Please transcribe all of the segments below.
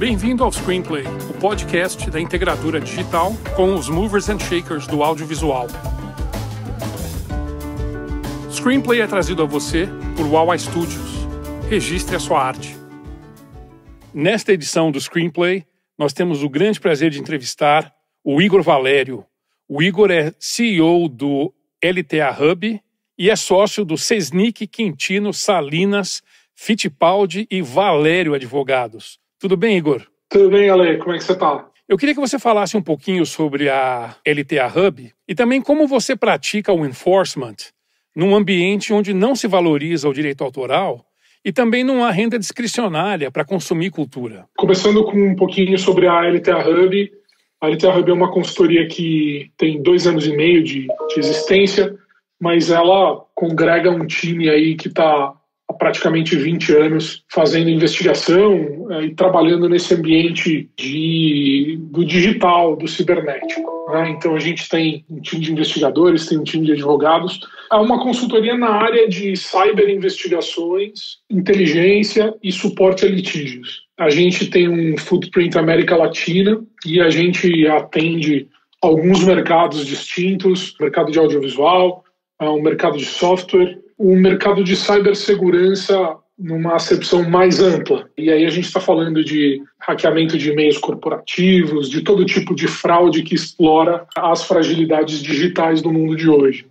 Bem-vindo ao Screenplay, o podcast da Integradora Digital com os movers and shakers do audiovisual. Screenplay é trazido a você por Wawa Studios. Registre a sua arte. Nesta edição do Screenplay, nós temos o grande prazer de entrevistar o Igor Valério. O Igor é CEO do LTA Hub e é sócio do Sesnic, Quintino, Salinas, Fittipaldi e Valério Advogados. Tudo bem, Igor? Tudo bem, Ale. Como é que você está? Eu queria que você falasse um pouquinho sobre a LTA Hub e também como você pratica o enforcement num ambiente onde não se valoriza o direito autoral e também não há renda discricionária para consumir cultura. Começando com um pouquinho sobre a LTA Hub. A LTA Hub é uma consultoria que tem 2 anos e meio de existência, mas ela congrega um time aí que está há praticamente 20 anos fazendo investigação e trabalhando nesse ambiente do digital, do cibernético. Né? Então a gente tem um time de investigadores, tem um time de advogados. É uma consultoria na área de cyberinvestigações, inteligência e suporte a litígios. A gente tem um footprint América Latina e a gente atende alguns mercados distintos, mercado de audiovisual, um mercado de software, um mercado de cibersegurança numa acepção mais ampla. E aí a gente está falando de hackeamento de e-mails corporativos, de todo tipo de fraude que explora as fragilidades digitais do mundo de hoje.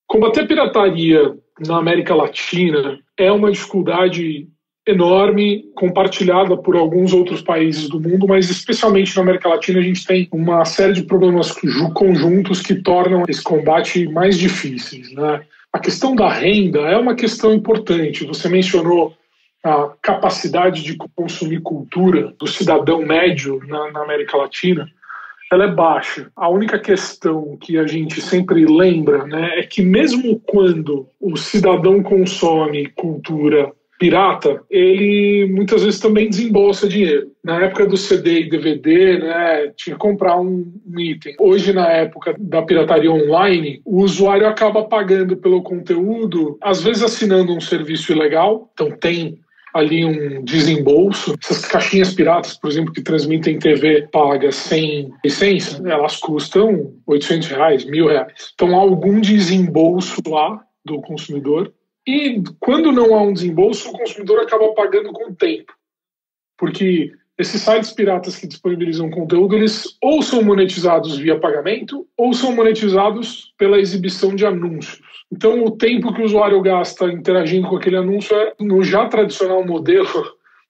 Combater pirataria na América Latina é uma dificuldade enorme, compartilhada por alguns outros países do mundo, mas especialmente na América Latina a gente tem uma série de problemas conjuntos que tornam esse combate mais difíceis, né? A questão da renda é uma questão importante. Você mencionou a capacidade de consumir cultura do cidadão médio na América Latina. Ela é baixa. A única questão que a gente sempre lembra, né, é que mesmo quando o cidadão consome cultura pirata, ele muitas vezes também desembolsa dinheiro. Na época do CD e DVD, né, tinha que comprar um item. Hoje, na época da pirataria online, o usuário acaba pagando pelo conteúdo, às vezes assinando um serviço ilegal, então tem ali um desembolso. Essas caixinhas piratas, por exemplo, que transmitem TV paga sem licença, elas custam R$800, R$1.000. Então há algum desembolso lá do consumidor. E quando não há um desembolso, o consumidor acaba pagando com o tempo. Porque esses sites piratas que disponibilizam conteúdo, eles ou são monetizados via pagamento, ou são monetizados pela exibição de anúncios. Então, o tempo que o usuário gasta interagindo com aquele anúncio é no já tradicional modelo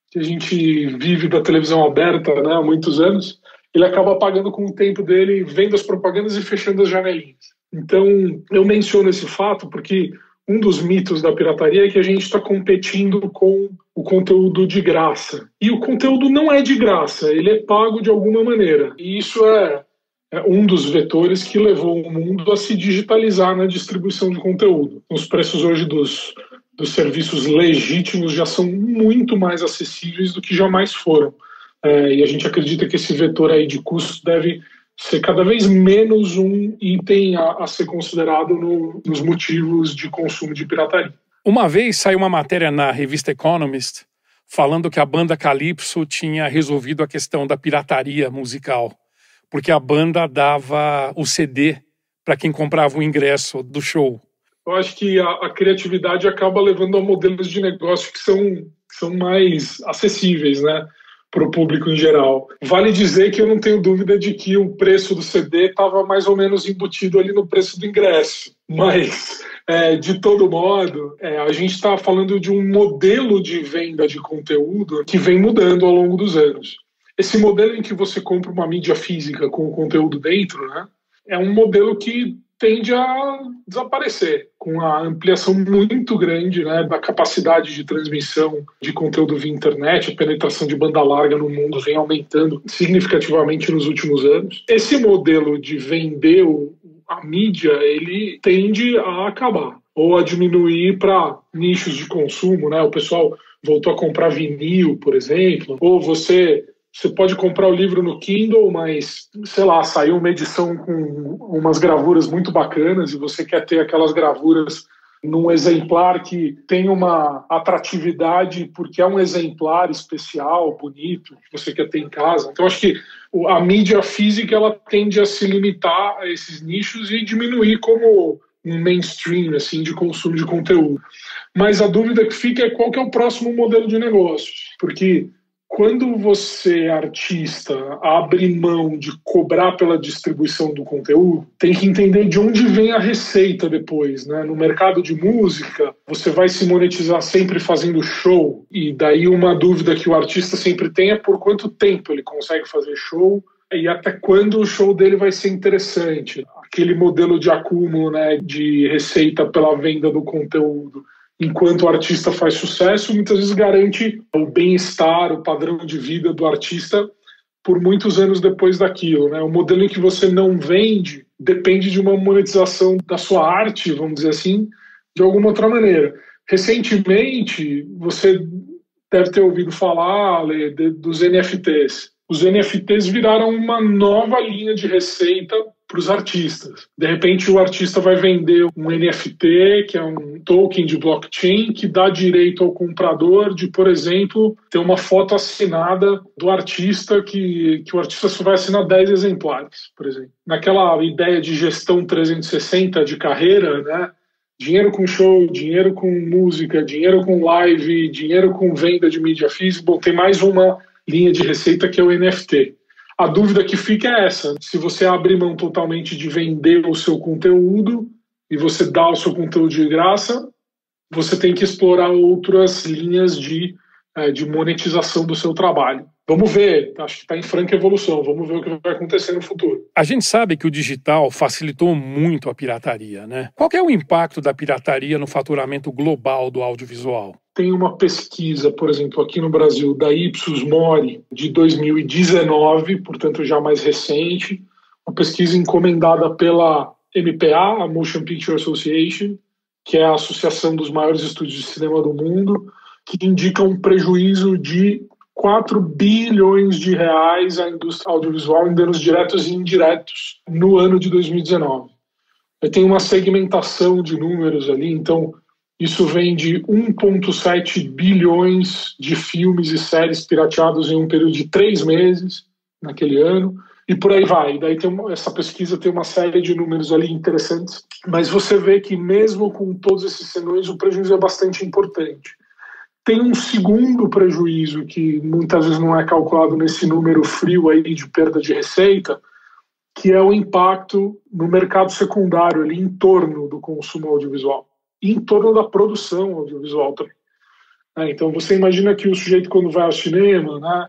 que a gente vive da televisão aberta, né, há muitos anos, ele acaba pagando com o tempo dele, vendo as propagandas e fechando as janelinhas. Então, eu menciono esse fato porque um dos mitos da pirataria é que a gente está competindo com o conteúdo de graça. E o conteúdo não é de graça, ele é pago de alguma maneira. E isso é um dos vetores que levou o mundo a se digitalizar na distribuição de conteúdo. Os preços hoje dos serviços legítimos já são muito mais acessíveis do que jamais foram. E a gente acredita que esse vetor aí de custo deve ser cada vez menos um item a ser considerado nos motivos de consumo de pirataria. Uma vez saiu uma matéria na revista Economist falando que a banda Calypso tinha resolvido a questão da pirataria musical, porque a banda dava o CD para quem comprava o ingresso do show. Eu acho que a criatividade acaba levando a modelos de negócio que são mais acessíveis, né, para o público em geral. Vale dizer que eu não tenho dúvida de que o preço do CD estava mais ou menos embutido ali no preço do ingresso. Mas, de todo modo, a gente está falando de um modelo de venda de conteúdo que vem mudando ao longo dos anos. Esse modelo em que você compra uma mídia física com o conteúdo dentro, né, é um modelo que tende a desaparecer, com a ampliação muito grande, né, da capacidade de transmissão de conteúdo via internet. A penetração de banda larga no mundo vem aumentando significativamente nos últimos anos. Esse modelo de vender a mídia, ele tende a acabar, ou a diminuir para nichos de consumo, né? O pessoal voltou a comprar vinil, por exemplo, ou você pode comprar o livro no Kindle, mas, sei lá, saiu uma edição com umas gravuras muito bacanas e você quer ter aquelas gravuras num exemplar que tem uma atratividade porque é um exemplar especial, bonito, que você quer ter em casa. Então, acho que a mídia física ela tende a se limitar a esses nichos e diminuir como um mainstream assim, de consumo de conteúdo. Mas a dúvida que fica é qual que é o próximo modelo de negócio. Porque quando você, artista, abre mão de cobrar pela distribuição do conteúdo, tem que entender de onde vem a receita depois, né? No mercado de música, você vai se monetizar sempre fazendo show, e daí uma dúvida que o artista sempre tem é por quanto tempo ele consegue fazer show e até quando o show dele vai ser interessante. Aquele modelo de acúmulo, né, de receita pela venda do conteúdo, enquanto o artista faz sucesso, muitas vezes garante o bem-estar, o padrão de vida do artista por muitos anos depois daquilo, né? O modelo em que você não vende depende de uma monetização da sua arte, vamos dizer assim, de alguma outra maneira. Recentemente, você deve ter ouvido falar, Ale, dos NFTs. Os NFTs viraram uma nova linha de receita para os artistas. De repente, o artista vai vender um NFT, que é um token de blockchain, que dá direito ao comprador de, por exemplo, ter uma foto assinada do artista, que o artista só vai assinar 10 exemplares, por exemplo. Naquela ideia de gestão 360 de carreira, né? Dinheiro com show, dinheiro com música, dinheiro com live, dinheiro com venda de mídia física. Bom, tem mais uma linha de receita que é o NFT. A dúvida que fica é essa: se você abrir mão totalmente de vender o seu conteúdo e você dá o seu conteúdo de graça, você tem que explorar outras linhas de monetização do seu trabalho. Vamos ver, acho que está em franca evolução, vamos ver o que vai acontecer no futuro. A gente sabe que o digital facilitou muito a pirataria, né? Qual que é o impacto da pirataria no faturamento global do audiovisual? Tem uma pesquisa, por exemplo, aqui no Brasil, da Ipsos Mori, de 2019, portanto já mais recente, uma pesquisa encomendada pela MPA, a Motion Picture Association, que é a associação dos maiores estúdios de cinema do mundo, que indica um prejuízo de 4 bilhões de reais à indústria audiovisual em danos diretos e indiretos no ano de 2019. Tem uma segmentação de números ali, então isso vem de 1,7 bilhões de filmes e séries pirateados em um período de 3 meses naquele ano, e por aí vai. Daí essa pesquisa tem uma série de números ali interessantes, mas você vê que mesmo com todos esses senões, o prejuízo é bastante importante. Tem um segundo prejuízo que muitas vezes não é calculado nesse número frio aí de perda de receita, que é o impacto no mercado secundário ali em torno do consumo audiovisual e em torno da produção audiovisual também. Então você imagina que o sujeito, quando vai ao cinema, né,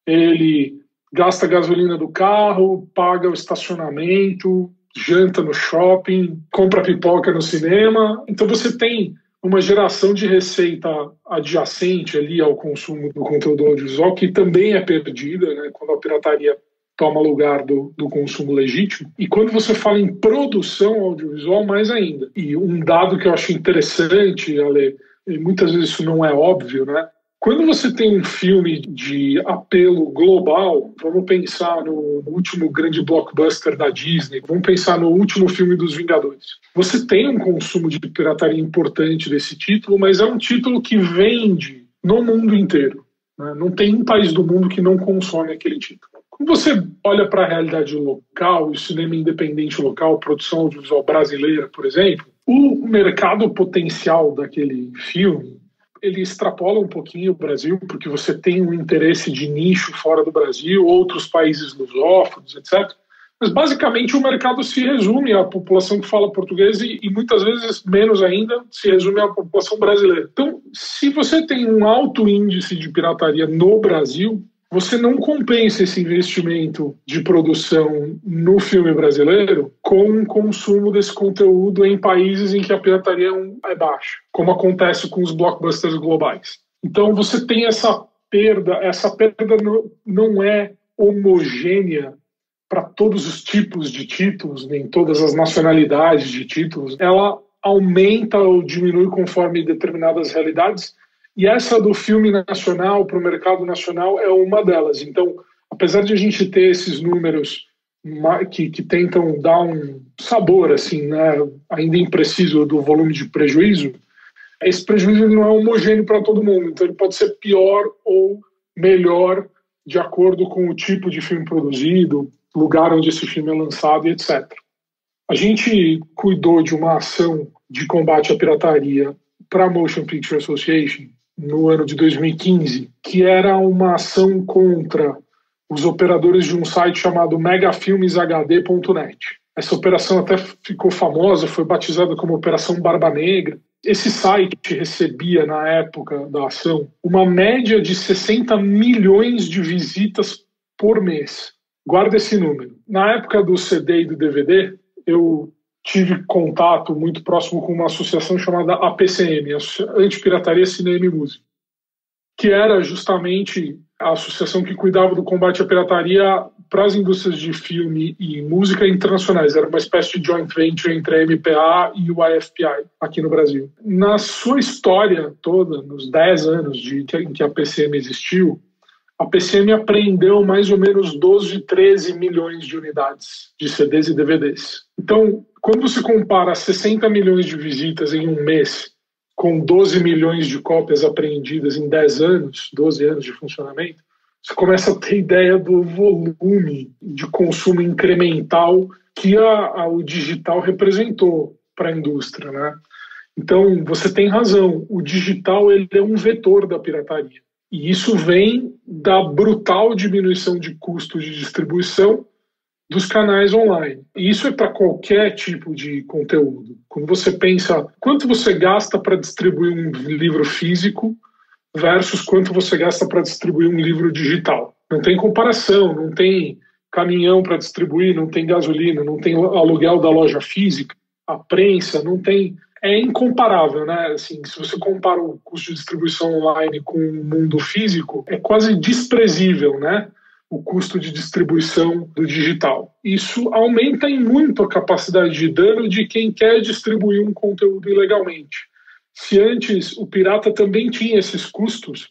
ele gasta a gasolina do carro, paga o estacionamento, janta no shopping, compra pipoca no cinema. Então você tem uma geração de receita adjacente ali ao consumo do conteúdo audiovisual que também é perdida, né, quando a pirataria toma lugar do consumo legítimo. E quando você fala em produção audiovisual, mais ainda. E um dado que eu acho interessante, Ale, e muitas vezes isso não é óbvio, né? Quando você tem um filme de apelo global, vamos pensar no último grande blockbuster da Disney, vamos pensar no último filme dos Vingadores. Você tem um consumo de pirataria importante desse título, mas é um título que vende no mundo inteiro, né? Não tem um país do mundo que não consome aquele título. Quando você olha para a realidade local, o cinema independente local, produção audiovisual brasileira, por exemplo, o mercado potencial daquele filme, ele extrapola um pouquinho o Brasil, porque você tem um interesse de nicho fora do Brasil, outros países lusófonos, etc. Mas, basicamente, o mercado se resume à população que fala português e muitas vezes, menos ainda, se resume à população brasileira. Então, se você tem um alto índice de pirataria no Brasil, você não compensa esse investimento de produção no filme brasileiro com o consumo desse conteúdo em países em que a pirataria é baixa, como acontece com os blockbusters globais. Então você tem essa perda não é homogênea para todos os tipos de títulos, nem todas as nacionalidades de títulos. Ela aumenta ou diminui conforme determinadas realidades. E essa do filme nacional para o mercado nacional é uma delas. Então, apesar de a gente ter esses números que tentam dar um sabor, assim, né, ainda impreciso do volume de prejuízo, esse prejuízo não é homogêneo para todo mundo, então ele pode ser pior ou melhor de acordo com o tipo de filme produzido, lugar onde esse filme é lançado e etc. A gente cuidou de uma ação de combate à pirataria para a Motion Picture Association no ano de 2015, que era uma ação contra os operadores de um site chamado megafilmeshd.net. Essa operação até ficou famosa, foi batizada como Operação Barba Negra. Esse site recebia, na época da ação, uma média de 60 milhões de visitas por mês. Guarda esse número. Na época do CD e do DVD, eu tive contato muito próximo com uma associação chamada APCM, Antipirataria, Cinema e Música, que era justamente a associação que cuidava do combate à pirataria para as indústrias de filme e música internacionais. Era uma espécie de joint venture entre a MPA e o IFPI aqui no Brasil. Na sua história toda, nos 10 anos em que a PCM existiu, a PCM apreendeu mais ou menos 12, 13 milhões de unidades de CDs e DVDs. Então, quando você compara 60 milhões de visitas em um mês com 12 milhões de cópias apreendidas em 10 anos, 12 anos de funcionamento, você começa a ter ideia do volume de consumo incremental que o digital representou para a indústria, né? Então, você tem razão, o digital ele é um vetor da pirataria. E isso vem da brutal diminuição de custo de distribuição dos canais online. E isso é para qualquer tipo de conteúdo. Quando você pensa quanto você gasta para distribuir um livro físico versus quanto você gasta para distribuir um livro digital. Não tem comparação, não tem caminhão para distribuir, não tem gasolina, não tem aluguel da loja física, a prensa, não tem... É incomparável, né? Assim, se você compara o custo de distribuição online com o mundo físico, é quase desprezível, né? O custo de distribuição do digital. Isso aumenta em muito a capacidade de dano de quem quer distribuir um conteúdo ilegalmente. Se antes o pirata também tinha esses custos,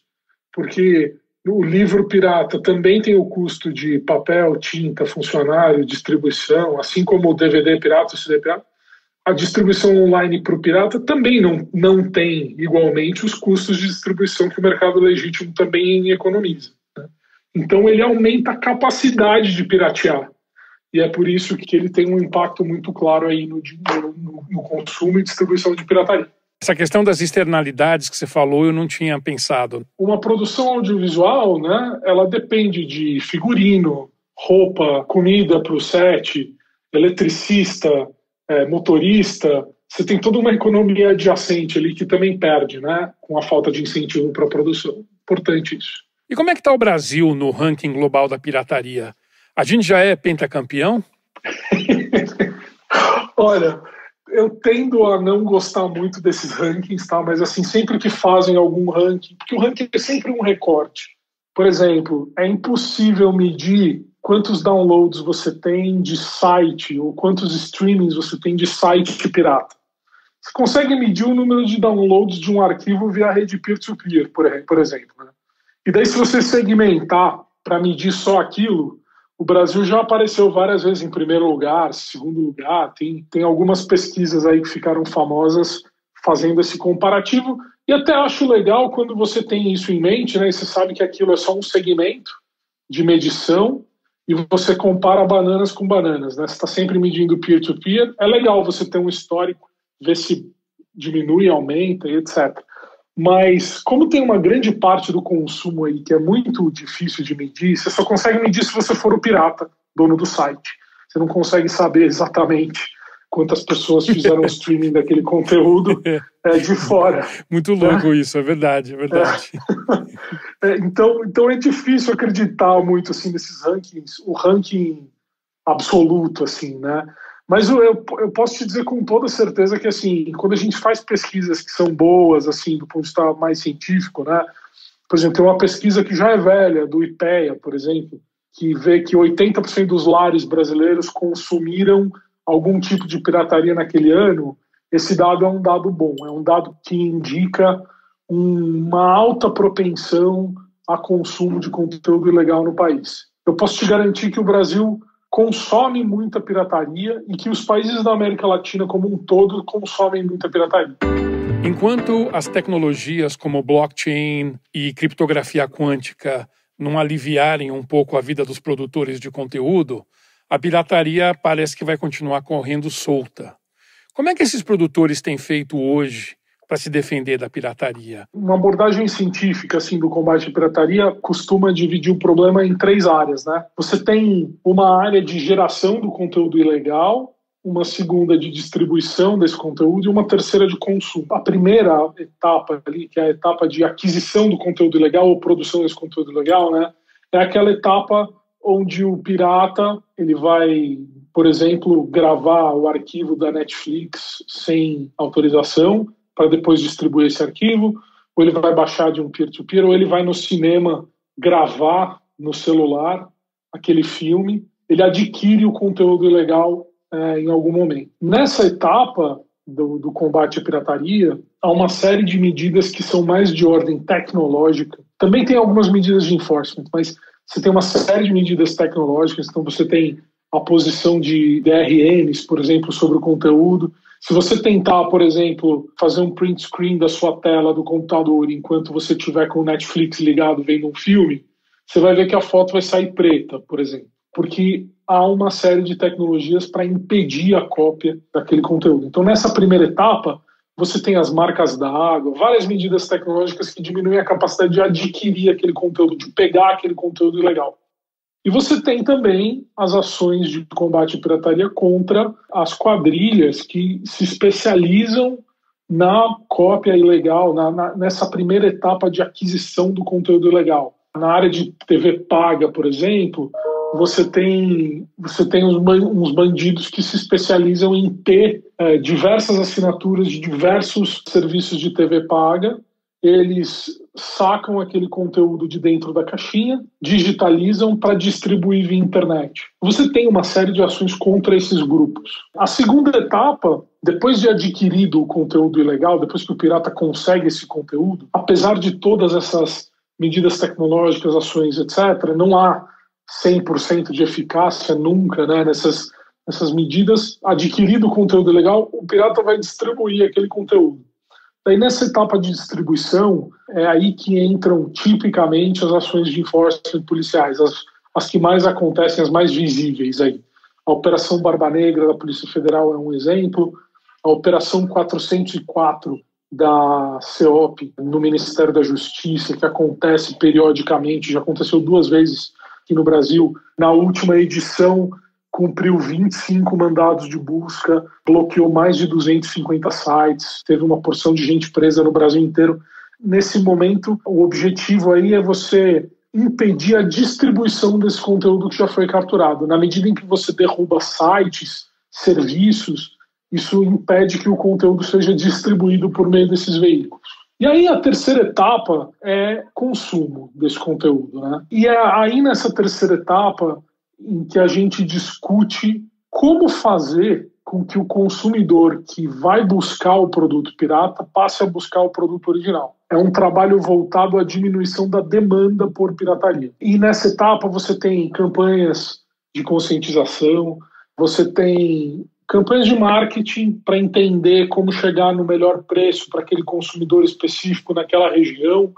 porque o livro pirata também tem o custo de papel, tinta, funcionário, distribuição, assim como o DVD pirata, o CD pirata, a distribuição online para o pirata também não tem igualmente os custos de distribuição que o mercado legítimo também economiza. Né? Então ele aumenta a capacidade de piratear. E é por isso que ele tem um impacto muito claro aí no consumo e distribuição de pirataria. Essa questão das externalidades que você falou, eu não tinha pensado. Uma produção audiovisual, né, ela depende de figurino, roupa, comida para o set, eletricista, motorista. Você tem toda uma economia adjacente ali que também perde, né, com a falta de incentivo para a produção. Importante isso. E como é que está o Brasil no ranking global da pirataria? A gente já é pentacampeão? Olha, eu tendo a não gostar muito desses rankings, tá? Mas assim, sempre que fazem algum ranking, porque o ranking é sempre um recorte. Por exemplo, é impossível medir quantos downloads você tem de site ou quantos streamings você tem de site pirata. Você consegue medir o número de downloads de um arquivo via rede peer-to-peer, por exemplo. Né? E daí, se você segmentar para medir só aquilo, o Brasil já apareceu várias vezes em primeiro lugar, segundo lugar. Tem algumas pesquisas aí que ficaram famosas fazendo esse comparativo. E até acho legal quando você tem isso em mente, né? E você sabe que aquilo é só um segmento de medição e você compara bananas com bananas, né? Você está sempre medindo peer-to-peer. É legal você ter um histórico, ver se diminui, aumenta e etc. Mas como tem uma grande parte do consumo aí que é muito difícil de medir, você só consegue medir se você for o pirata, dono do site. Você não consegue saber exatamente quantas pessoas fizeram streaming daquele conteúdo de fora. Muito louco isso, é verdade, é verdade. Então é difícil acreditar muito assim nesses rankings, o ranking absoluto, assim, né? Mas eu posso te dizer com toda certeza que, assim, quando a gente faz pesquisas que são boas, assim, do ponto de vista mais científico, né? Por exemplo, tem uma pesquisa que já é velha, do IPEA, por exemplo, que vê que 80% dos lares brasileiros consumiram algum tipo de pirataria naquele ano. Esse dado é um dado bom, é um dado que indica uma alta propensão a consumo de conteúdo ilegal no país. Eu posso te garantir que o Brasil consome muita pirataria e que os países da América Latina como um todo consomem muita pirataria. Enquanto as tecnologias como blockchain e criptografia quântica não aliviarem um pouco a vida dos produtores de conteúdo, a pirataria parece que vai continuar correndo solta. Como é que esses produtores têm feito hoje para se defender da pirataria? Uma abordagem científica assim, do combate à pirataria costuma dividir o problema em 3 áreas, né? Você tem uma área de geração do conteúdo ilegal, uma segunda de distribuição desse conteúdo e uma terceira de consumo. A primeira etapa ali, que é a etapa de aquisição do conteúdo ilegal ou produção desse conteúdo ilegal, né, é aquela etapa onde o pirata ele vai, por exemplo, gravar o arquivo da Netflix sem autorização para depois distribuir esse arquivo, ou ele vai baixar de um peer-to-peer, ou ele vai no cinema gravar no celular aquele filme, ele adquire o conteúdo ilegal em algum momento. Nessa etapa do combate à pirataria, há uma série de medidas que são mais de ordem tecnológica. Também tem algumas medidas de enforcement, mas você tem uma série de medidas tecnológicas, então você tem a posição de DRMs, por exemplo, sobre o conteúdo. Se você tentar, por exemplo, fazer um print screen da sua tela do computador enquanto você estiver com o Netflix ligado vendo um filme, você vai ver que a foto vai sair preta, por exemplo, porque há uma série de tecnologias para impedir a cópia daquele conteúdo. Então, nessa primeira etapa, você tem as marcas d'água, várias medidas tecnológicas que diminuem a capacidade de adquirir aquele conteúdo, de pegar aquele conteúdo ilegal. E você tem também as ações de combate à pirataria contra as quadrilhas que se especializam na cópia ilegal, nessa primeira etapa de aquisição do conteúdo ilegal. Na área de TV paga, por exemplo, você tem uns bandidos que se especializam em ter diversas assinaturas de diversos serviços de TV paga. Eles sacam aquele conteúdo de dentro da caixinha, digitalizam para distribuir via internet. Você tem uma série de ações contra esses grupos. A segunda etapa, depois de adquirido o conteúdo ilegal, depois que o pirata consegue esse conteúdo, apesar de todas essas medidas tecnológicas, ações, etc., não há 100% de eficácia nunca, né, nessas medidas. Adquirido o conteúdo ilegal, o pirata vai distribuir aquele conteúdo. Daí, nessa etapa de distribuição, é aí que entram tipicamente as ações de enforcement policiais, as que mais acontecem, as mais visíveis aí. A Operação Barba Negra da Polícia Federal é um exemplo, a Operação 404 da CEOP no Ministério da Justiça, que acontece periodicamente, já aconteceu 2 vezes aqui no Brasil. Na última edição, cumpriu 25 mandados de busca, bloqueou mais de 250 sites, teve uma porção de gente presa no Brasil inteiro. Nesse momento, o objetivo aí é você impedir a distribuição desse conteúdo que já foi capturado. Na medida em que você derruba sites, serviços, isso impede que o conteúdo seja distribuído por meio desses veículos. E aí a terceira etapa é consumo desse conteúdo, né? E é aí nessa terceira etapa em que a gente discute como fazer com que o consumidor que vai buscar o produto pirata passe a buscar o produto original. É um trabalho voltado à diminuição da demanda por pirataria. E nessa etapa você tem campanhas de conscientização, você tem campanhas de marketing para entender como chegar no melhor preço para aquele consumidor específico naquela região,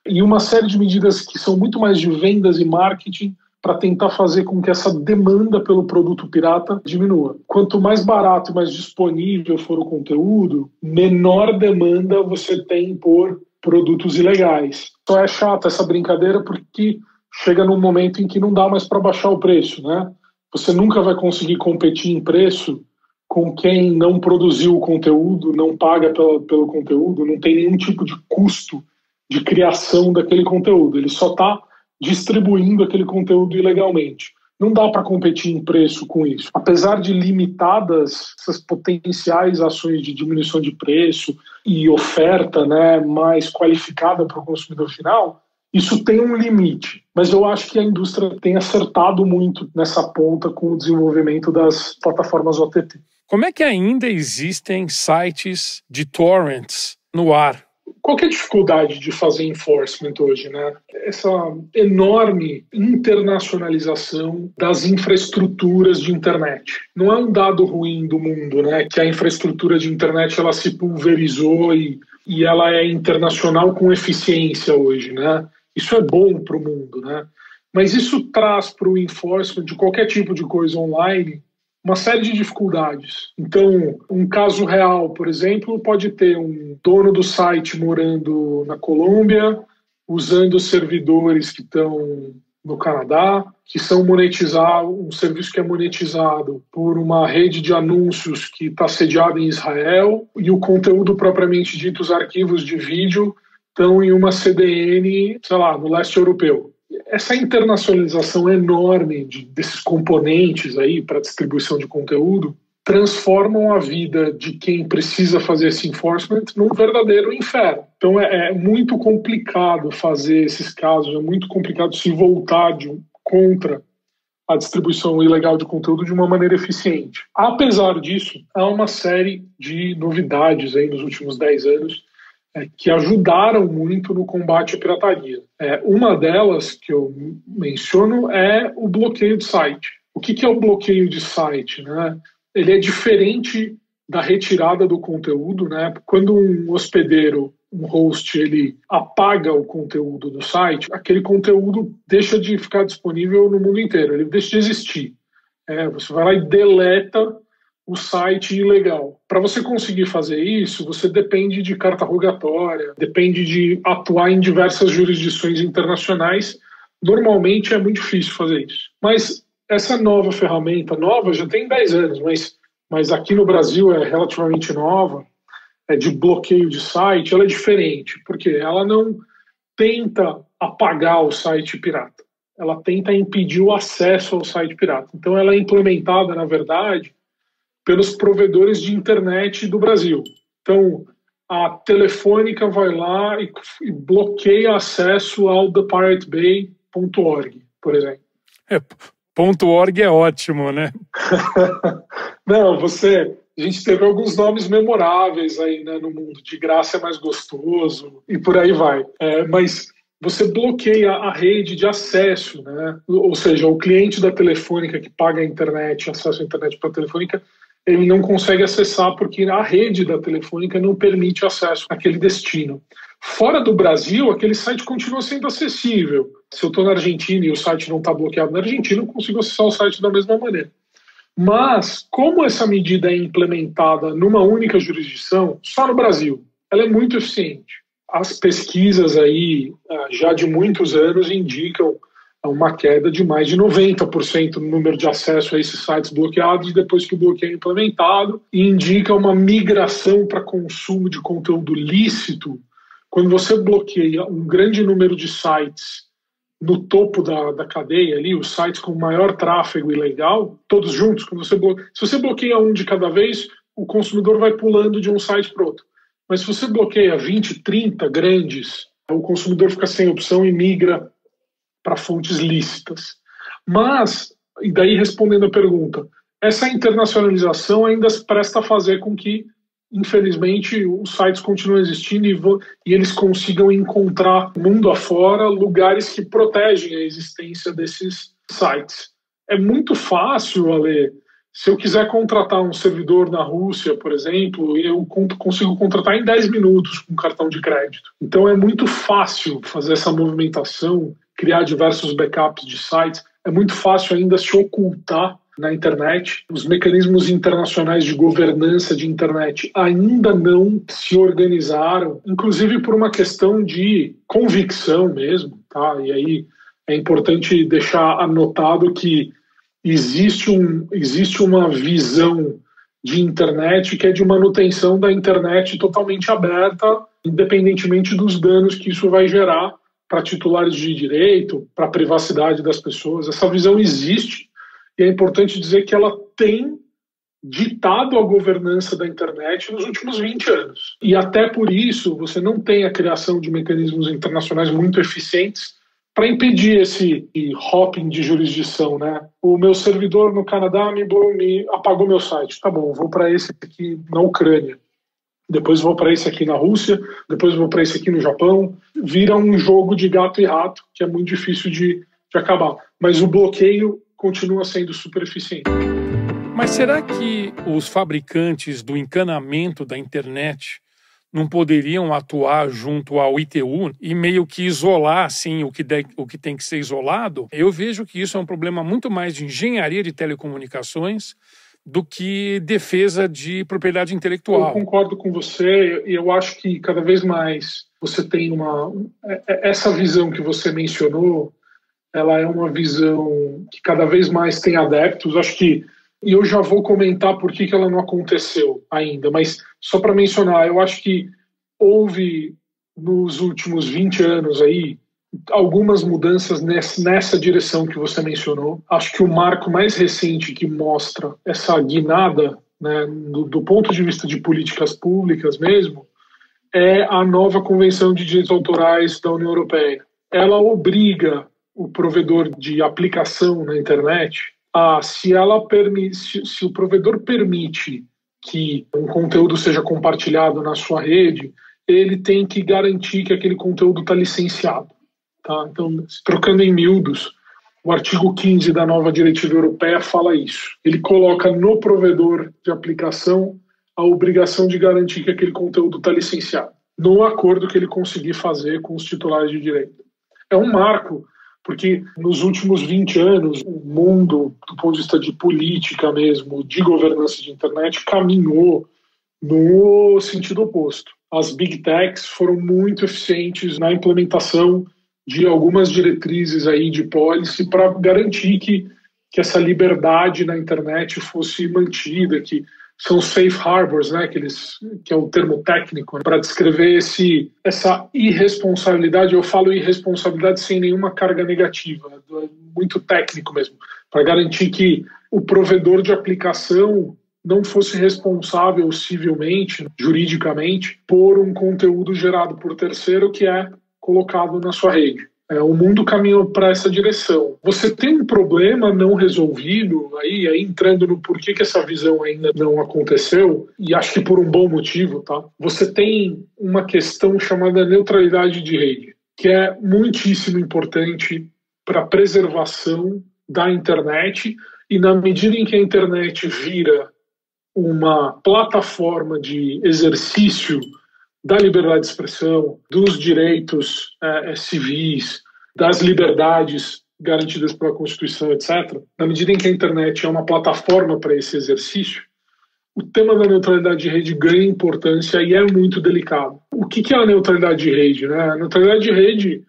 e uma série de medidas que são muito mais de vendas e marketing para tentar fazer com que essa demanda pelo produto pirata diminua. Quanto mais barato e mais disponível for o conteúdo, menor demanda você tem por produtos ilegais. Só é chata essa brincadeira porque chega num momento em que não dá mais para baixar o preço, né? Você nunca vai conseguir competir em preço com quem não produziu o conteúdo, não paga pelo conteúdo, não tem nenhum tipo de custo de criação daquele conteúdo. Ele só está distribuindo aquele conteúdo ilegalmente. Não dá para competir em preço com isso. Apesar de limitadas essas potenciais ações de diminuição de preço e oferta, né, mais qualificada para o consumidor final, isso tem um limite. Mas eu acho que a indústria tem acertado muito nessa ponta com o desenvolvimento das plataformas OTT. Como é que ainda existem sites de torrents no ar? qualquer dificuldade de fazer enforcement hoje, né? Essa enorme internacionalização das infraestruturas de internet. Não é um dado ruim do mundo, né? Que a infraestrutura de internet ela se pulverizou e ela é internacional com eficiência hoje, né? Isso é bom para o mundo, né? Mas isso traz para o enforcement de qualquer tipo de coisa online uma série de dificuldades. Então, um caso real, por exemplo, pode ter um dono do site morando na Colômbia, usando servidores que estão no Canadá, que são monetizados, um serviço que é monetizado por uma rede de anúncios que está sediada em Israel, e o conteúdo propriamente dito, os arquivos de vídeo, estão em uma CDN, sei lá, no leste europeu. Essa internacionalização enorme desses componentes aí para distribuição de conteúdo transformam a vida de quem precisa fazer esse enforcement num verdadeiro inferno. Então é muito complicado fazer esses casos, é muito complicado se voltar contra a distribuição ilegal de conteúdo de uma maneira eficiente. Apesar disso, há uma série de novidades aí nos últimos 10 anos que ajudaram muito no combate à pirataria. Uma delas que eu menciono é o bloqueio de site. O que é o bloqueio de site, né? Ele é diferente da retirada do conteúdo, né? Quando um hospedeiro, um host, ele apaga o conteúdo do site, aquele conteúdo deixa de ficar disponível no mundo inteiro, ele deixa de existir. Você vai lá e deleta o site ilegal. Para você conseguir fazer isso, você depende de carta rogatória, depende de atuar em diversas jurisdições internacionais. Normalmente é muito difícil fazer isso. Mas essa nova ferramenta, nova, já tem 10 anos, mas aqui no Brasil é relativamente nova, de bloqueio de site, ela é diferente, porque ela não tenta apagar o site pirata, ela tenta impedir o acesso ao site pirata. Então ela é implementada, na verdade, pelos provedores de internet do Brasil. Então, a Telefônica vai lá e bloqueia acesso ao thepiratebay.org, por exemplo. .org é ótimo, né? Não, a gente teve alguns nomes memoráveis aí, né, no mundo. De graça é mais gostoso e por aí vai. Mas você bloqueia a rede de acesso, né? Ou seja, o cliente da Telefônica que paga a internet, acesso à internet para a Telefônica, ele não consegue acessar porque a rede da Telefônica não permite acesso àquele destino. Fora do Brasil, aquele site continua sendo acessível. Se eu estou na Argentina e o site não está bloqueado na Argentina, eu consigo acessar o site da mesma maneira. Mas, como essa medida é implementada numa única jurisdição, só no Brasil, ela é muito eficiente. As pesquisas aí, já de muitos anos, indicam uma queda de mais de 90% no número de acesso a esses sites bloqueados depois que o bloqueio é implementado, e indica uma migração para consumo de conteúdo lícito. Quando você bloqueia um grande número de sites no topo da cadeia ali, os sites com maior tráfego ilegal, todos juntos, se você bloqueia um de cada vez, o consumidor vai pulando de um site para outro. Mas se você bloqueia 20, 30 grandes, o consumidor fica sem opção e migra para fontes lícitas. Mas, e daí respondendo a pergunta, essa internacionalização ainda se presta a fazer com que, infelizmente, os sites continuem existindo e eles consigam encontrar, mundo afora, lugares que protegem a existência desses sites. É muito fácil, Ale. Se eu quiser contratar um servidor na Rússia, por exemplo, eu consigo contratar em 10 minutos com cartão de crédito. Então é muito fácil fazer essa movimentação, criar diversos backups de sites. É muito fácil ainda se ocultar na internet. Os mecanismos internacionais de governança de internet ainda não se organizaram, inclusive por uma questão de convicção mesmo, tá? E aí é importante deixar anotado que existe uma visão de internet que é de manutenção da internet totalmente aberta, independentemente dos danos que isso vai gerar para titulares de direito, para a privacidade das pessoas. Essa visão existe e é importante dizer que ela tem ditado a governança da internet nos últimos 20 anos. E até por isso você não tem a criação de mecanismos internacionais muito eficientes para impedir esse hopping de jurisdição, né? O meu servidor no Canadá me apagou meu site. Tá bom, vou para esse aqui na Ucrânia. depois vou para esse aqui na Rússia, depois vou para esse aqui no Japão. Vira um jogo de gato e rato, que é muito difícil de acabar. Mas o bloqueio continua sendo super eficiente. Mas será que os fabricantes do encanamento da internet não poderiam atuar junto ao ITU e meio que isolar assim, o que tem que ser isolado? Eu vejo que isso é um problema muito mais de engenharia de telecomunicações do que defesa de propriedade intelectual. Eu concordo com você, e eu acho que cada vez mais você tem essa visão que você mencionou, ela é uma visão que cada vez mais tem adeptos. Acho que, e eu já vou comentar por que ela não aconteceu ainda, mas só para mencionar, eu acho que houve nos últimos 20 anos aí algumas mudanças nessa direção que você mencionou. Acho que o marco mais recente que mostra essa guinada, né, do ponto de vista de políticas públicas mesmo, é a nova Convenção de Direitos Autorais da União Europeia. Ela obriga o provedor de aplicação na internet a, se o provedor permite que um conteúdo seja compartilhado na sua rede, ele tem que garantir que aquele conteúdo está licenciado. Tá? Então, trocando em miúdos, o artigo 15 da nova diretiva europeia fala isso. Ele coloca no provedor de aplicação a obrigação de garantir que aquele conteúdo está licenciado, no acordo que ele conseguir fazer com os titulares de direito. É um marco, porque nos últimos 20 anos, o mundo, do ponto de vista de política mesmo, de governança de internet, caminhou no sentido oposto. As big techs foram muito eficientes na implementação de algumas diretrizes aí de policy para garantir que essa liberdade na internet fosse mantida, que são safe harbors, né, que é o termo técnico, né, para descrever essa irresponsabilidade. Eu falo irresponsabilidade sem nenhuma carga negativa, muito técnico mesmo, para garantir que o provedor de aplicação não fosse responsável civilmente, juridicamente, por um conteúdo gerado por terceiro que é colocado na sua rede. O mundo caminhou para essa direção. Você tem um problema não resolvido, aí entrando no porquê que essa visão ainda não aconteceu, e acho que por um bom motivo, tá? Você tem uma questão chamada neutralidade de rede, que é muitíssimo importante para a preservação da internet, e na medida em que a internet vira uma plataforma de exercício da liberdade de expressão, dos direitos civis, das liberdades garantidas pela Constituição, etc., na medida em que a internet é uma plataforma para esse exercício, o tema da neutralidade de rede ganha importância e é muito delicado. O que é a neutralidade de rede, né? A neutralidade de rede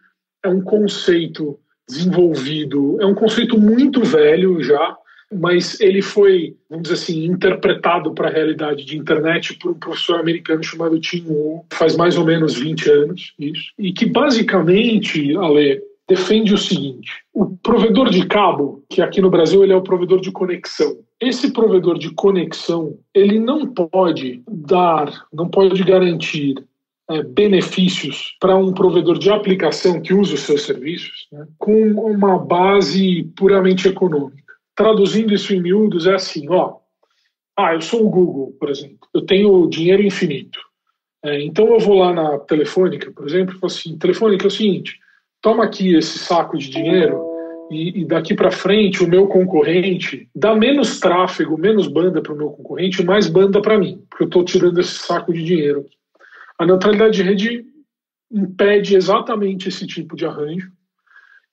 é um conceito desenvolvido, é um conceito muito velho já, mas ele foi, vamos dizer assim, interpretado para a realidade de internet por um professor americano chamado Tim Wu, faz mais ou menos 20 anos, isso, e que basicamente, Ale, defende o seguinte: o provedor de cabo, que aqui no Brasil ele é o provedor de conexão, esse provedor de conexão, ele não pode garantir benefícios para um provedor de aplicação que usa os seus serviços, né, com uma base puramente econômica. Traduzindo isso em miúdos, é assim, eu sou o Google, por exemplo, eu tenho dinheiro infinito. Então eu vou lá na Telefônica, por exemplo, e falo assim: Telefônica, é o seguinte, toma aqui esse saco de dinheiro e daqui para frente o meu concorrente dá menos tráfego, menos banda para o meu concorrente e mais banda para mim, porque eu estou tirando esse saco de dinheiro. A neutralidade de rede impede exatamente esse tipo de arranjo,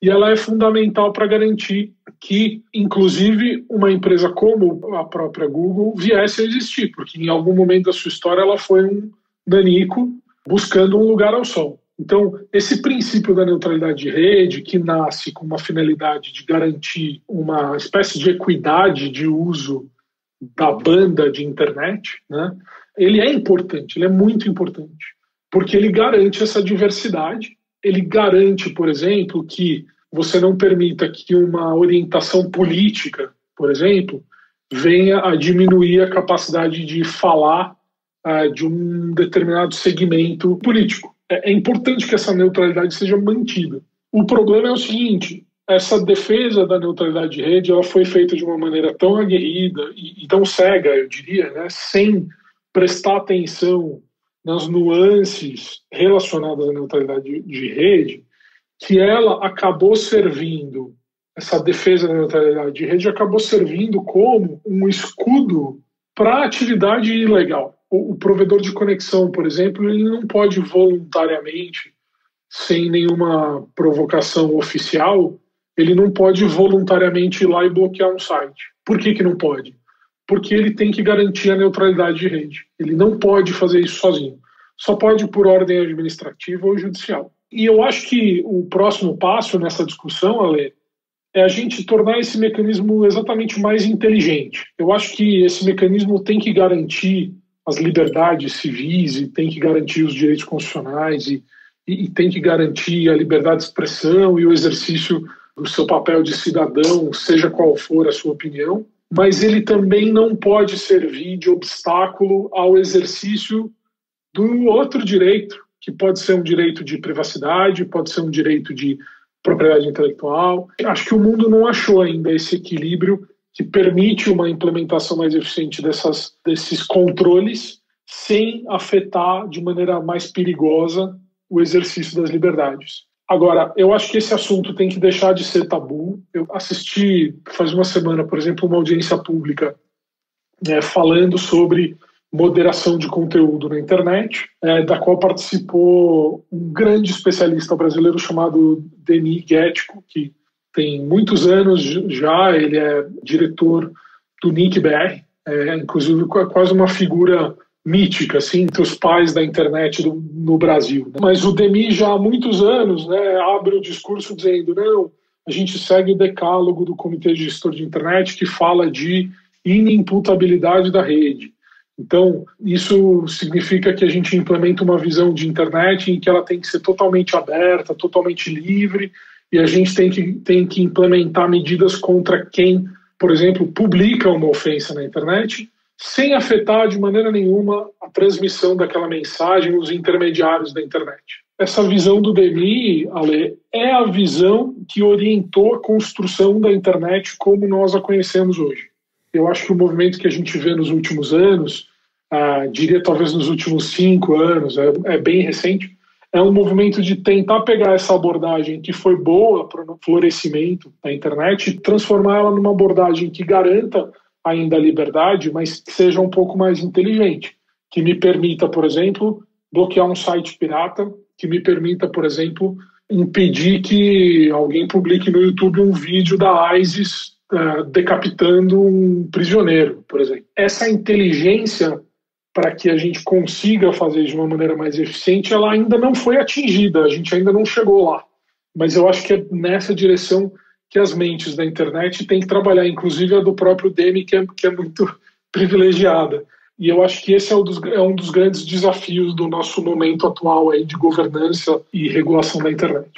e ela é fundamental para garantir que, inclusive, uma empresa como a própria Google viesse a existir, porque em algum momento da sua história ela foi um nanico buscando um lugar ao sol. Então, esse princípio da neutralidade de rede, que nasce com uma finalidade de garantir uma espécie de equidade de uso da banda de internet, né, ele é importante, ele é muito importante, porque ele garante essa diversidade. Ele garante, por exemplo, que você não permita que uma orientação política, por exemplo, venha a diminuir a capacidade de falar de um determinado segmento político. É importante que essa neutralidade seja mantida. O problema é o seguinte: essa defesa da neutralidade de rede ela foi feita de uma maneira tão aguerrida e tão cega, eu diria, né, sem prestar atenção nas nuances relacionadas à neutralidade de rede, que ela acabou servindo, essa defesa da neutralidade de rede acabou servindo como um escudo para a atividade ilegal. O provedor de conexão, por exemplo, ele não pode voluntariamente, sem nenhuma provocação oficial, ele não pode voluntariamente ir lá e bloquear um site. Por que não pode? Porque ele tem que garantir a neutralidade de rede. Ele não pode fazer isso sozinho. Só pode por ordem administrativa ou judicial. E eu acho que o próximo passo nessa discussão, Ale, é a gente tornar esse mecanismo exatamente mais inteligente. Eu acho que esse mecanismo tem que garantir as liberdades civis e tem que garantir os direitos constitucionais e tem que garantir a liberdade de expressão e o exercício do seu papel de cidadão, seja qual for a sua opinião, mas ele também não pode servir de obstáculo ao exercício do outro direito, que pode ser um direito de privacidade, pode ser um direito de propriedade intelectual. Acho que o mundo não achou ainda esse equilíbrio que permite uma implementação mais eficiente desses controles sem afetar de maneira mais perigosa o exercício das liberdades. Agora, eu acho que esse assunto tem que deixar de ser tabu. Eu assisti, faz uma semana, por exemplo, uma audiência pública falando sobre moderação de conteúdo na internet, da qual participou um grande especialista brasileiro chamado Denis Guettico, que tem muitos anos já, ele é diretor do NIC-BR, inclusive quase uma figura mítica, assim, entre os pais da internet no Brasil. Mas o Denis já há muitos anos abre o discurso dizendo, não, a gente segue o decálogo do Comitê de Gestor de Internet que fala de inimputabilidade da rede. Então, isso significa que a gente implementa uma visão de internet em que ela tem que ser totalmente aberta, totalmente livre, e a gente tem que implementar medidas contra quem, por exemplo, publica uma ofensa na internet, sem afetar de maneira nenhuma a transmissão daquela mensagem, os intermediários da internet. Essa visão do Denis, Ale, é a visão que orientou a construção da internet como nós a conhecemos hoje. Eu acho que o movimento que a gente vê nos últimos anos, diria talvez nos últimos 5 anos, é bem recente, é um movimento de tentar pegar essa abordagem que foi boa para o florescimento da internet e transformá-la numa abordagem que garanta ainda a liberdade, mas que seja um pouco mais inteligente, que me permita, por exemplo, bloquear um site pirata, que me permita, por exemplo, impedir que alguém publique no YouTube um vídeo da ISIS decapitando um prisioneiro, por exemplo. Essa inteligência, para que a gente consiga fazer de uma maneira mais eficiente, ela ainda não foi atingida, a gente ainda não chegou lá. Mas eu acho que é nessa direção que as mentes da internet têm que trabalhar, inclusive a do próprio Demi, que é muito privilegiada. E eu acho que esse é um dos grandes desafios do nosso momento atual aí de governança e regulação da internet.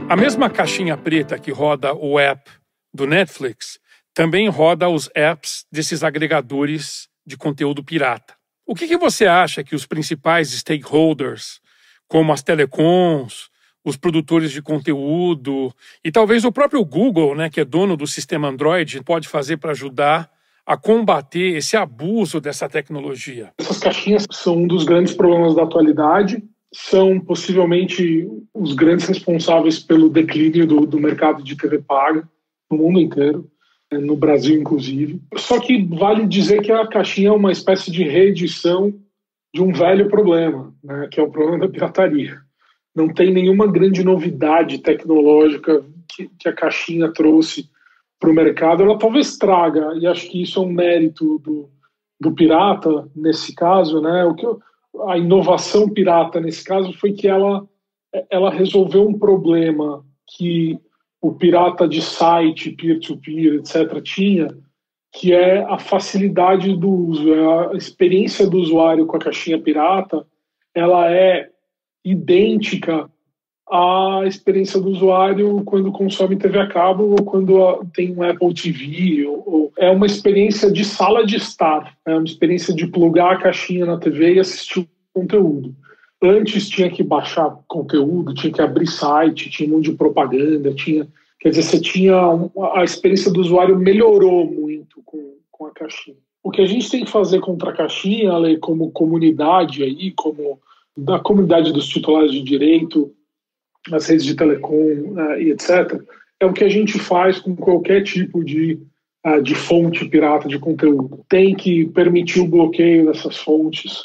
A mesma caixinha preta que roda o app do Netflix também roda os apps desses agregadores de conteúdo pirata. O que você acha que os principais stakeholders, como as telecoms, os produtores de conteúdo e talvez o próprio Google, que é dono do sistema Android, pode fazer para ajudar a combater esse abuso dessa tecnologia? Essas caixinhas são um dos grandes problemas da atualidade, são possivelmente os grandes responsáveis pelo declínio do mercado de TV paga no mundo inteiro, no Brasil inclusive. Só que vale dizer que a caixinha é uma espécie de reedição de um velho problema, que é o problema da pirataria. Não tem nenhuma grande novidade tecnológica que a caixinha trouxe para o mercado. Ela talvez traga, e acho que isso é um mérito do pirata nesse caso, a inovação pirata nesse caso foi que ela resolveu um problema que o pirata de site, peer-to-peer, etc., tinha, que é a facilidade do uso. A experiência do usuário com a caixinha pirata, ela é idêntica à experiência do usuário quando consome TV a cabo ou quando tem um Apple TV. É uma experiência de sala de estar, é uma experiência de plugar a caixinha na TV e assistir o conteúdo. Antes tinha que baixar conteúdo, tinha que abrir site, tinha um monte de propaganda, quer dizer, a experiência do usuário melhorou muito com a caixinha. O que a gente tem que fazer contra a caixinha, Ale, como comunidade aí, como da comunidade dos titulares de direito, as redes de telecom e etc., é o que a gente faz com qualquer tipo de fonte pirata de conteúdo. Tem que permitir o bloqueio dessas fontes,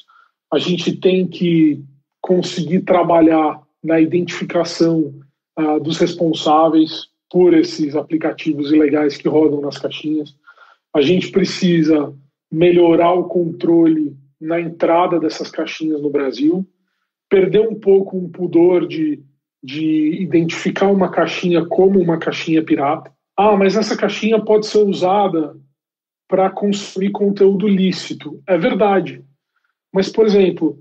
a gente tem que conseguir trabalhar na identificação dos responsáveis por esses aplicativos ilegais que rodam nas caixinhas. A gente precisa melhorar o controle na entrada dessas caixinhas no Brasil, perder um pouco um pudor de identificar uma caixinha como uma caixinha pirata. Mas essa caixinha pode ser usada para consumir conteúdo lícito. É verdade. Mas, por exemplo,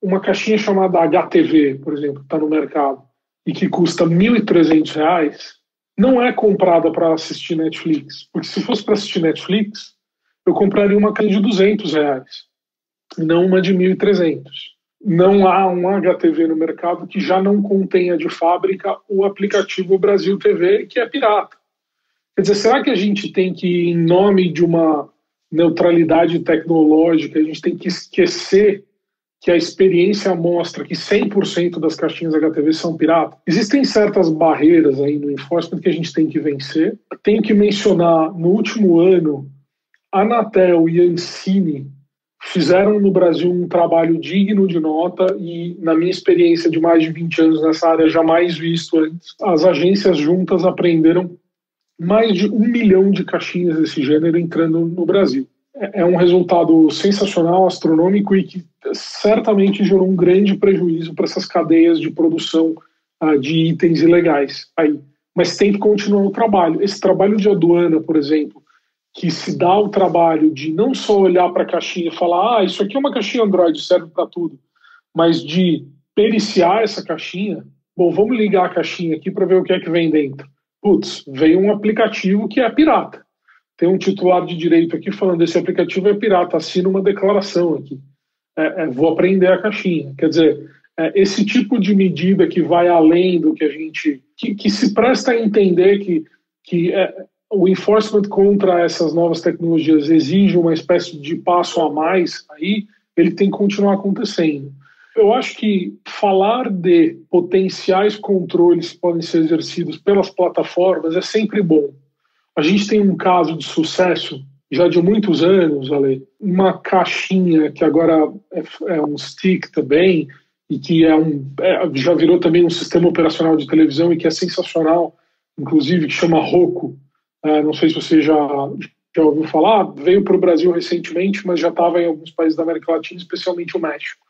uma caixinha chamada HTV, por exemplo, que está no mercado e que custa R$ 1.300, não é comprada para assistir Netflix. Porque se fosse para assistir Netflix, eu compraria uma caixinha de R$ 200 e não uma de 1.300. Não há um HTV no mercado que já não contenha de fábrica o aplicativo Brasil TV, que é pirata. Quer dizer, será que a gente tem que, em nome de uma neutralidade tecnológica, a gente tem que esquecer que a experiência mostra que 100% das caixinhas HTV são piratas? Existem certas barreiras aí no enforcement que a gente tem que vencer. Tenho que mencionar, no último ano, a Anatel e a Ancine fizeram no Brasil um trabalho digno de nota e, na minha experiência de mais de 20 anos nessa área, jamais visto antes. As agências juntas apreenderam mais de 1 milhão de caixinhas desse gênero entrando no Brasil. É um resultado sensacional, astronômico e que certamente gerou um grande prejuízo para essas cadeias de produção de itens ilegais aí. Mas tem que continuar o trabalho. Esse trabalho de aduana, por exemplo, que se dá o trabalho de não só olhar para a caixinha e falar isso aqui é uma caixinha Android, serve para tudo, mas de periciar essa caixinha. Bom, vamos ligar a caixinha aqui para ver o que é que vem dentro. Putz, veio um aplicativo que é pirata. Tem um titular de direito aqui falando esse aplicativo é pirata, assina uma declaração aqui. Vou aprender a caixinha. Quer dizer, esse tipo de medida que vai além do que a gente... que se presta a entender que o enforcement contra essas novas tecnologias exige uma espécie de passo a mais aí, ele tem que continuar acontecendo. Eu acho que falar de potenciais controles que podem ser exercidos pelas plataformas é sempre bom. A gente tem um caso de sucesso já de muitos anos, Ale, uma caixinha que agora é um stick também e que já virou também um sistema operacional de televisão e que é sensacional, inclusive, que chama Roku. Não sei se você já ouviu falar, veio para o Brasil recentemente, mas já estava em alguns países da América Latina, especialmente o México.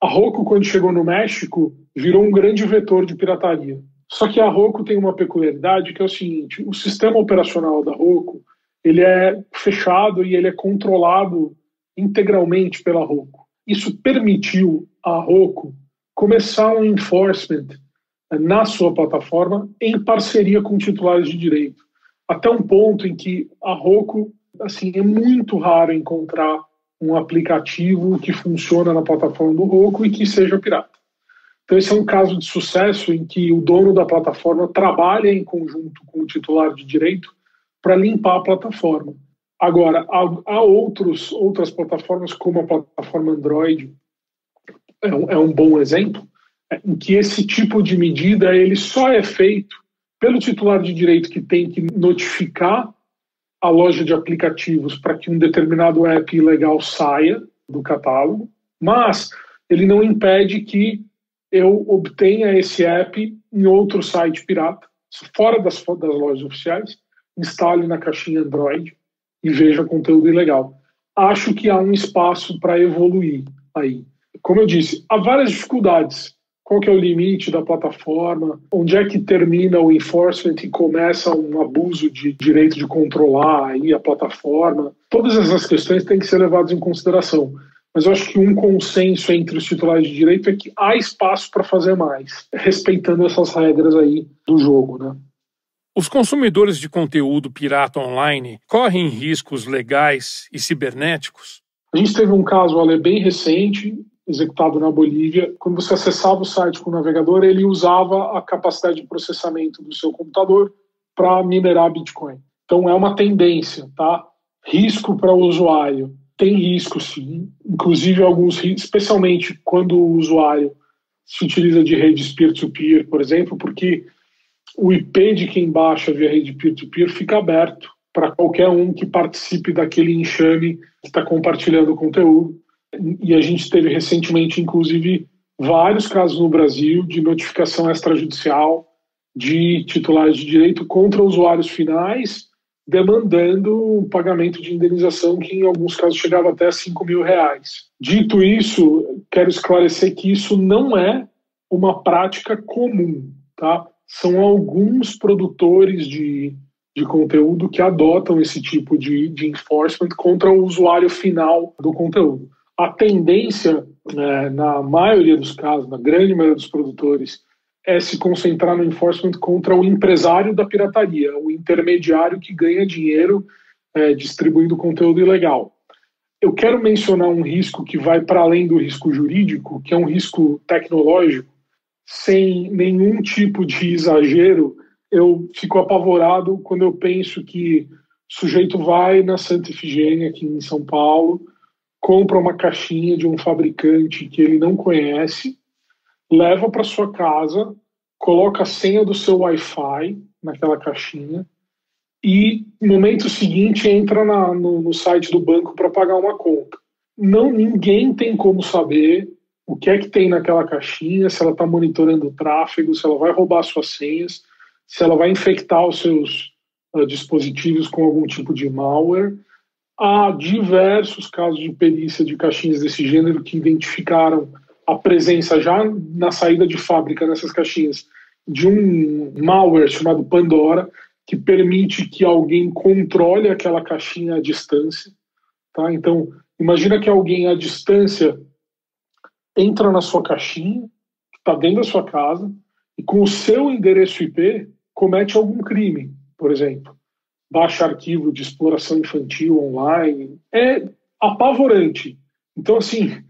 A Roku, quando chegou no México, virou um grande vetor de pirataria. Só que a Roku tem uma peculiaridade que é o seguinte, o sistema operacional da Roku, ele é fechado e ele é controlado integralmente pela Roku. Isso permitiu a Roku começar um enforcement na sua plataforma em parceria com titulares de direito. Até um ponto em que a Roku, assim, é muito raro encontrar um aplicativo que funciona na plataforma do Roku e que seja pirata. Então esse é um caso de sucesso em que o dono da plataforma trabalha em conjunto com o titular de direito para limpar a plataforma. Agora, há outras plataformas, como a plataforma Android, é um bom exemplo, em que esse tipo de medida ele só é feito pelo titular de direito que tem que notificar a loja de aplicativos para que um determinado app ilegal saia do catálogo, mas ele não impede que eu obtenha esse app em outro site pirata, fora das lojas oficiais, instale na caixinha Android e veja conteúdo ilegal. Acho que há um espaço para evoluir aí. Como eu disse, há várias dificuldades. Qual que é o limite da plataforma? Onde é que termina o enforcement e começa um abuso de direito de controlar aí a plataforma? Todas essas questões têm que ser levadas em consideração. Mas eu acho que um consenso entre os titulares de direito é que há espaço para fazer mais, respeitando essas regras aí do jogo, né? Os consumidores de conteúdo pirata online correm riscos legais e cibernéticos? A gente teve um caso, Ale, bem recente, executado na Bolívia. Quando você acessava o site com o navegador, ele usava a capacidade de processamento do seu computador para minerar Bitcoin. Então é uma tendência, tá? Risco para o usuário. Tem risco, sim. Inclusive, alguns riscos, especialmente quando o usuário se utiliza de redes peer-to-peer, por exemplo, porque o IP de quem baixa via rede peer-to-peer fica aberto para qualquer um que participe daquele enxame que está compartilhando o conteúdo. E a gente teve recentemente, inclusive, vários casos no Brasil de notificação extrajudicial de titulares de direito contra usuários finais, demandando o pagamento de indenização que em alguns casos chegava até R$5.000. Dito isso, quero esclarecer que isso não é uma prática comum, tá? São alguns produtores de conteúdo que adotam esse tipo de enforcement contra o usuário final do conteúdo. A tendência, na maioria dos casos, na grande maioria dos produtores, é se concentrar no enforcement contra o empresário da pirataria, o intermediário que ganha dinheiro distribuindo conteúdo ilegal. Eu quero mencionar um risco que vai para além do risco jurídico, que é um risco tecnológico. Sem nenhum tipo de exagero, eu fico apavorado quando eu penso que o sujeito vai na Santa Efigênia, aqui em São Paulo, compra uma caixinha de um fabricante que ele não conhece, leva para sua casa, coloca a senha do seu Wi-Fi naquela caixinha e, no momento seguinte, entra no site do banco para pagar uma conta. Ninguém tem como saber o que é que tem naquela caixinha, se ela está monitorando o tráfego, se ela vai roubar suas senhas, se ela vai infectar os seus dispositivos com algum tipo de malware. Há diversos casos de perícia de caixinhas desse gênero que identificaram a presença já na saída de fábrica nessas caixinhas de um malware chamado Pandora, que permite que alguém controle aquela caixinha à distância. Tá? Então, imagina que alguém à distância entra na sua caixinha, que está dentro da sua casa, e com o seu endereço IP comete algum crime, por exemplo. Baixa arquivo de exploração infantil online. É apavorante. Então, assim,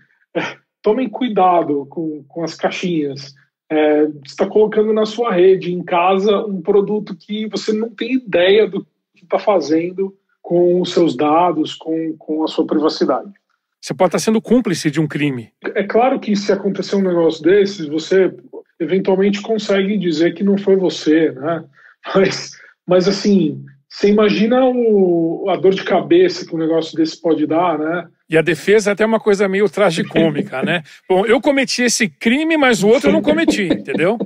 tomem cuidado com as caixinhas. Você está colocando na sua rede, em casa, um produto que você não tem ideia do que está fazendo com os seus dados, com a sua privacidade. Você pode estar sendo cúmplice de um crime. É claro que se acontecer um negócio desses, você eventualmente consegue dizer que não foi você, né? Mas assim, você imagina a dor de cabeça que um negócio desse pode dar, né? E a defesa é até uma coisa meio tragicômica, né? Bom, eu cometi esse crime, mas o outro eu não cometi, entendeu?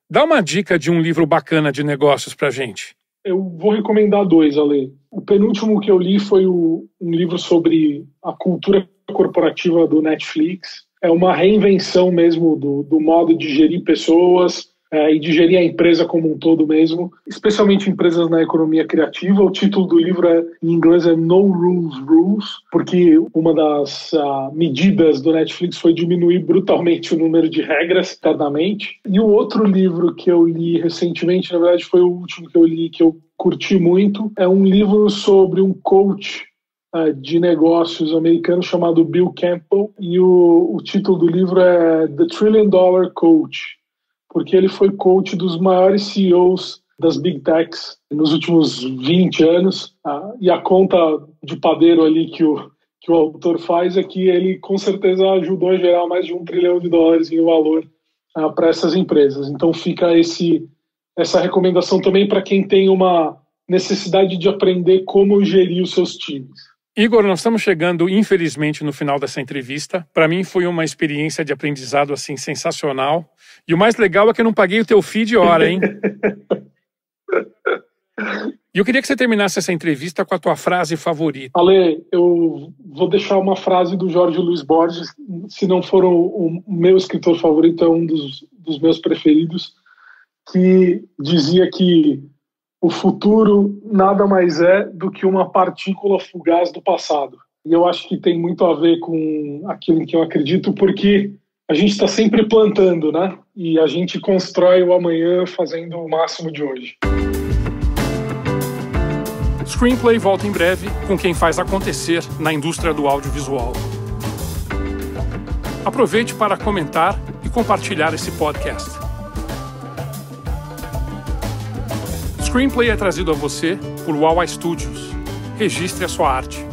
Dá uma dica de um livro bacana de negócios pra gente. Eu vou recomendar 2, Ale. O penúltimo que eu li foi um livro sobre a cultura corporativa do Netflix. É uma reinvenção mesmo do modo de gerir pessoas e de gerir a empresa como um todo mesmo, especialmente empresas na economia criativa. O título do livro em inglês é No Rules Rules, porque uma das medidas do Netflix foi diminuir brutalmente o número de regras internamente. E o outro livro que eu li recentemente, na verdade foi o último que eu li, que eu curti muito, é um livro sobre um coach de negócios americano chamado Bill Campbell, e o título do livro é The $1 Trillion Coach, porque ele foi coach dos maiores CEOs das Big Techs nos últimos 20 anos, e a conta de padeiro ali que o autor faz é que ele com certeza ajudou a gerar mais de $1 trilhão em valor para essas empresas. Então fica essa recomendação também para quem tem uma necessidade de aprender como gerir os seus times. Igor, nós estamos chegando, infelizmente, no final dessa entrevista. Para mim foi uma experiência de aprendizado assim sensacional. E o mais legal é que eu não paguei o teu fee de hora, hein? E eu queria que você terminasse essa entrevista com a tua frase favorita. Ale, eu vou deixar uma frase do Jorge Luiz Borges. Se não for o meu escritor favorito, é um dos meus preferidos, que dizia que o futuro nada mais é do que uma partícula fugaz do passado. E eu acho que tem muito a ver com aquilo que eu acredito, porque a gente está sempre plantando, né? E a gente constrói o amanhã fazendo o máximo de hoje. Screenplay volta em breve com quem faz acontecer na indústria do audiovisual. Aproveite para comentar e compartilhar esse podcast. Screenplay é trazido a você por Wawa Studios. registre a sua arte.